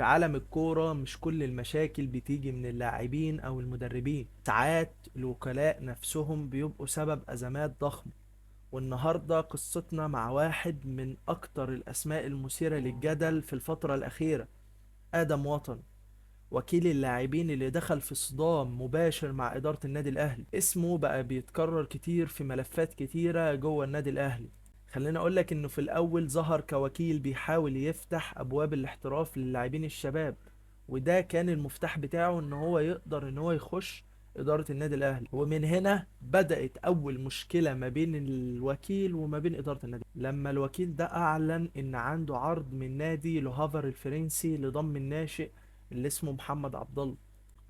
في عالم الكورة مش كل المشاكل بتيجي من اللاعبين أو المدربين، ساعات الوكلاء نفسهم بيبقوا سبب أزمات ضخمة. والنهاردة قصتنا مع واحد من أكتر الأسماء المثيرة للجدل في الفترة الأخيرة، آدم وطن، وكيل اللاعبين اللي دخل في صدام مباشر مع إدارة النادي الأهلي. اسمه بقى بيتكرر كتير في ملفات كتيرة جوه النادي الأهلي. خليني أقولك إنه في الأول ظهر كوكيل بيحاول يفتح أبواب الاحتراف للاعبين الشباب، وده كان المفتاح بتاعه إن هو يقدر إن هو يخش إدارة النادي الأهلي. ومن هنا بدأت أول مشكلة ما بين الوكيل وما بين إدارة النادي، لما الوكيل ده أعلن إن عنده عرض من نادي لوهافر الفرنسي لضم الناشئ اللي اسمه محمد عبد الله.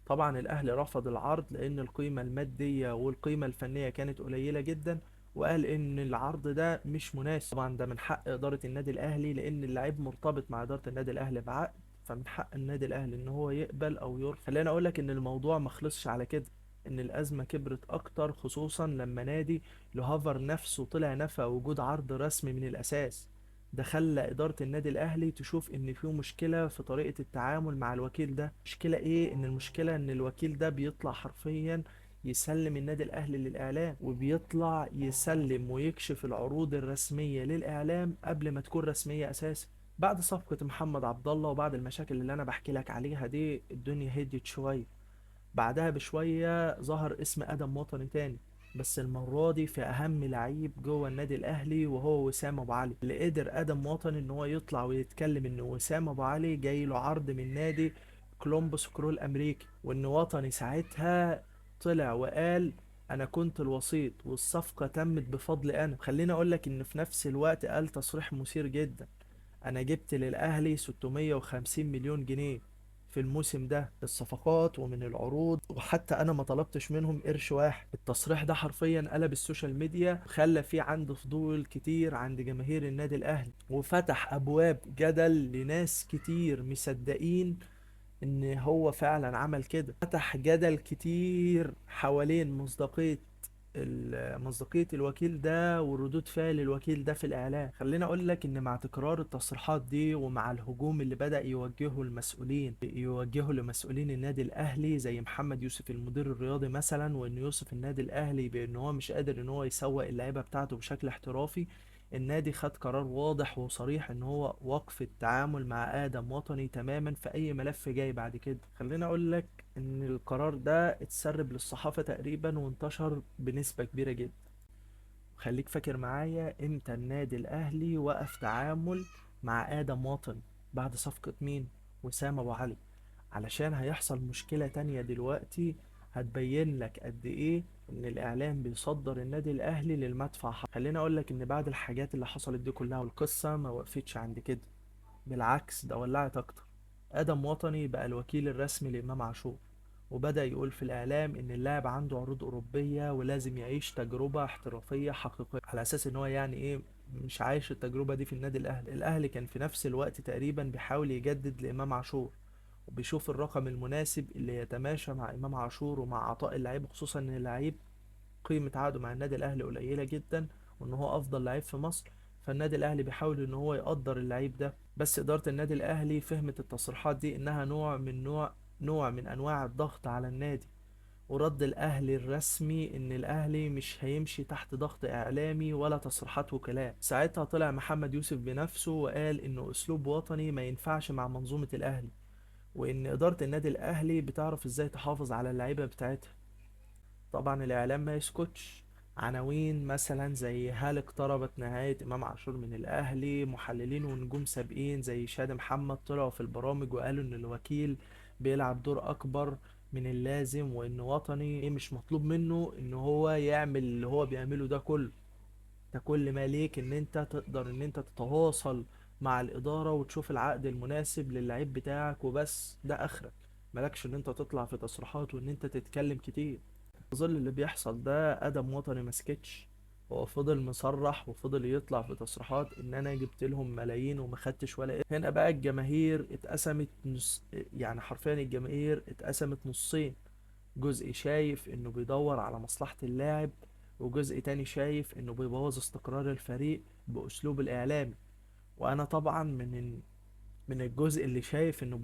طبعا الاهلي رفض العرض لان القيمة المادية والقيمة الفنية كانت قليلة جدا، وقال ان العرض ده مش مناسب. طبعا ده من حق ادارة النادي الاهلي لان اللاعب مرتبط مع ادارة النادي الاهلي بعقد، فمن حق النادي الاهلي ان هو يقبل او يرفض. خليني اقول لك ان الموضوع ما خلصش على كده، ان الازمة كبرت اكتر خصوصا لما نادي لوهافر نفسه طلع نفى وجود عرض رسمي من الاساس. ده خلى إدارة النادي الأهلي تشوف إن في مشكلة في طريقة التعامل مع الوكيل ده. مشكلة إيه؟ إن المشكلة إن الوكيل ده بيطلع حرفيا يسلم النادي الأهلي للإعلام، وبيطلع يسلم ويكشف العروض الرسمية للإعلام قبل ما تكون رسمية أساسا. بعد صفقة محمد عبد الله وبعد المشاكل اللي أنا بحكي لك عليها دي، الدنيا هديت شوية. بعدها بشوية ظهر اسم آدم وطني تاني، بس المرة دي في أهم لعيب جوه النادي الأهلي وهو وسام أبو علي. اللي قدر آدم وطني إن هو يطلع ويتكلم إن وسام أبو علي جاي له عرض من نادي كولومبوس كرول الأمريكي، وإن وطني ساعتها طلع وقال أنا كنت الوسيط والصفقة تمت بفضل أنا. خليني أقول لك إن في نفس الوقت قال تصريح مثير جدا: انا جبت للاهلي 650 مليون جنيه في الموسم ده الصفقات ومن العروض، وحتى انا ما طلبتش منهم قرش واحد. التصريح ده حرفيا قلب السوشيال ميديا وخلى فيه عنده فضول كتير عند جماهير النادي الاهلي، وفتح ابواب جدل لناس كتير مصدقين ان هو فعلا عمل كده. فتح جدل كتير حوالين مصداقية الوكيل ده وردود فعل الوكيل ده في الإعلام. خليني أقول لك إن مع تكرار التصريحات دي ومع الهجوم اللي بدأ يوجهه لمسؤولين النادي الأهلي زي محمد يوسف المدير الرياضي مثلا، وإن يوسف النادي الأهلي بإن هو مش قادر إن هو يسوق اللعيبة بتاعته بشكل احترافي، النادي خد قرار واضح وصريح إن هو وقف التعامل مع آدم وطني تماما في أي ملف جاي بعد كده. خليني أقول لك ان القرار ده اتسرب للصحافة تقريبا وانتشر بنسبة كبيرة جدا. خليك فاكر معايا امتى النادي الاهلي وقف تعامل مع ادم واطن؟ بعد صفقة مين؟ وسام ابو علي. علشان هيحصل مشكلة تانية دلوقتي هتبين لك قد ايه ان الاعلام بيصدر النادي الاهلي للمدفع. خليني اقول لك ان بعد الحاجات اللي حصلت دي كلها والقصة ما وقفتش عند كده، بالعكس ده ولعت اكتر. ادم وطني بقى الوكيل الرسمي لامام عاشور، وبدأ يقول في الاعلام ان اللاعب عنده عروض اوروبية ولازم يعيش تجربة احترافية حقيقية، على اساس ان هو يعني ايه مش عايش التجربة دي في النادي الاهلي. الاهلي كان في نفس الوقت تقريبا بيحاول يجدد لامام عاشور، وبيشوف الرقم المناسب اللي يتماشى مع امام عاشور ومع عطاء اللعيب، خصوصا ان اللعيب قيمة عقده مع النادي الأهلي قليلة جدا، وإن هو أفضل لعيب في مصر. فالنادي الأهلي بيحاول إن هو يقدر اللعيب ده، بس إدارة النادي الأهلي فهمت التصريحات دي إنها نوع من أنواع الضغط على النادي. ورد الأهلي الرسمي إن الأهلي مش هيمشي تحت ضغط إعلامي ولا تصريحات وكلاء. ساعتها طلع محمد يوسف بنفسه وقال إنه أسلوب وطني ما ينفعش مع منظومة الأهلي، وإن إدارة النادي الأهلي بتعرف إزاي تحافظ على اللعيبة بتاعتها. طبعا الإعلام ما يسكتش. عناوين مثلا زي هل اقتربت نهاية إمام عاشور من الأهلي، محللين ونجوم سابقين زي شادي محمد طلعوا في البرامج وقالوا إن الوكيل بيلعب دور أكبر من اللازم، وإن وطني مش مطلوب منه إن هو يعمل اللي هو بيعمله ده كله. ده كل ما ليك إن أنت تقدر إن أنت تتواصل مع الإدارة وتشوف العقد المناسب للعيب بتاعك وبس، ده آخرك. مالكش إن أنت تطلع في تصريحات وإن أنت تتكلم كتير. في ظل اللي بيحصل ده ادم وطني مسكتش، هو فضل مصرح وفضل يطلع في تصريحات ان انا جبت لهم ملايين وما خدتش ولا إيه. هنا بقى الجماهير اتقسمت نص، يعني حرفيا الجماهير اتقسمت نصين: جزء شايف انه بيدور على مصلحة اللاعب، وجزء تاني شايف انه بيبوظ استقرار الفريق باسلوب الاعلامي. وانا طبعا من الجزء اللي شايف انه